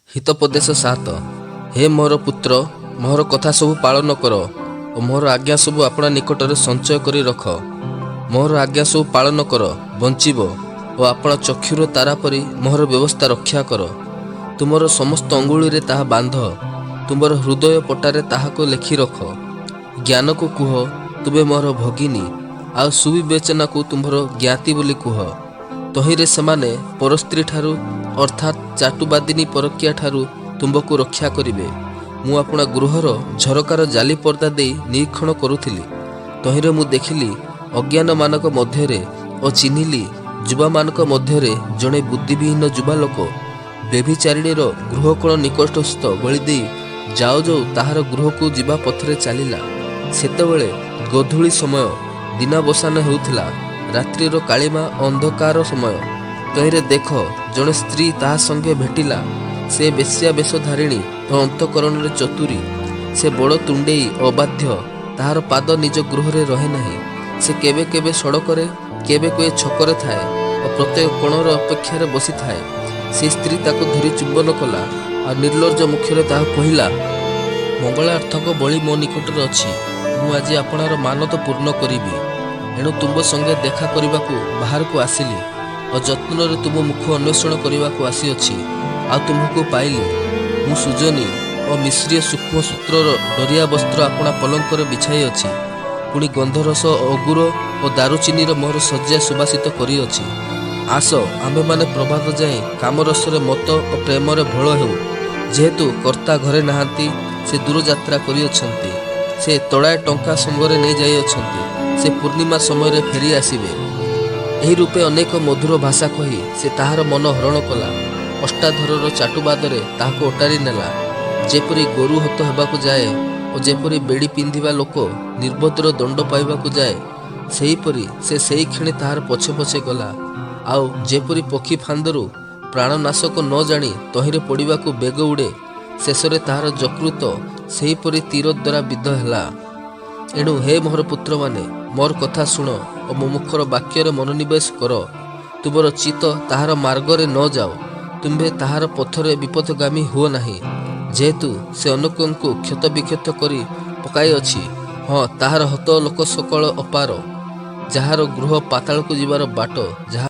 हितोपदेश 7। हे मोर पुत्र, मोर कथा सब पालन कर और मोर आज्ञा सब अपना निकटरे संचय करी रख। मोर आज्ञा सब पालन कर बंचिब और अपना चक्षुर तारा परी मोर व्यवस्था रक्षा कर। तुमर समस्त अंगुली रे ताहा बांध, तुमर हृदय पटारे ताहाको लेखि रख। ज्ञान को कुह तुबे मोर भगिनी, आ सुविवेचना को तुम्हर ज्ञाति बोली कुह। तहिरे सेमाने परस्त्री ठारू अर्थात चाटुबादिनी परकिया ठारू तुमको रक्षा करिवे। मु अपना गृहर झरकार जाली पर्दा दे निरीक्षण करुथिली, तहिरे मु देखिली अज्ञान मानक मध्यरे और चिन्हिली युवा मानक मध्यरे जड़े बुद्धिविहीन युवा लोक व्यभिचारिणीर गृहकोण निकटस्थ गली दे जाओ जाओ ताहार गृह को जीवा पथरे चलिला। सेतेबेले गोधूली समय दिनावसान हेउथिला, रात्रिर कालीमा अंधकार समय। तहिरे देख जड़े स्त्री ताहा संगे भेटिला, से बेश्या वेशधारिणी और अंतकरण चतुरी। से बड़ तुंडेई अबाध्य, ताहार पाद निज गृह रे रहे नहीं। से केबे केबे सड़करे केबे कोई छकरे थाए और प्रत्येक कोणर अपेक्षार बसी थाए। से स्त्री ताको धरी चुंबन कला और निर्लज्ज मुखरे ताहा कहिला, मंगलार्थक बलि मो निकटरे अछि, मु आज आपणार मानत पूर्ण करिबी। एणु तुम संगे देखा करने बाहर को आसिली और जत्न रे तुम मुख अन्वेषण करने को आसीअछि। आ तुमको पाइली। मु सुजनी और मिश्रीय सूक्ष्म सूत्रर डरिया वस्त्र अपना पलंकर बिछाई अछि। पुणी गंधरस अगुर और दारुचिनीर मोहर शଯ୍या सुबासित करिअछि। आस आमे माने प्रभात जाए कामरसरे मत और प्रेमरे भोल हेउ। जेहेतु कर्ता घरे नाहांती, से दूर यात्रा करिअछंती। से तड़ाए टंका संगरे नहीं जाइअछंती। से पूर्णिमा समय फेरी आसिबे। एही रूपे अनेक मधुर भाषा कही से ताहार मन हरण कला। अष्टाधरर चाटुबादरे ताहाको ओटारी नेला। जेपरी गोरु हत हेबाकु जाए और जेपरी बेड़ी पिंधिबा लोक निर्बोधर दंड पाइबाकु जाए, सेहीपरी से सेही क्षणी ताहार पछे पछे गला। आउ जेपरी पक्षी फांदरू प्राणनाशक न जानी तहिरे पड़िबाकु बेग उड़े, शेषरे ताहार यकृत सेहीपरी तीर द्वारा विद्ध हेला। एणु हे मोहर पुत्र माने मोर कथा शुण और मो मुखर वाक्य मनोनिवेश कर। तुमर चित्त ताहार मार्गरे न जाओ, तुम्भे ताहार पथरे विपथगामी हुओ नाही। जेहेतु से अनेकंकु क्षत विक्षत करी पकाई अछि, हाँ ताहार हत लोक सकल अपार। जहार गृह पाताल को जीवार बाट, जहा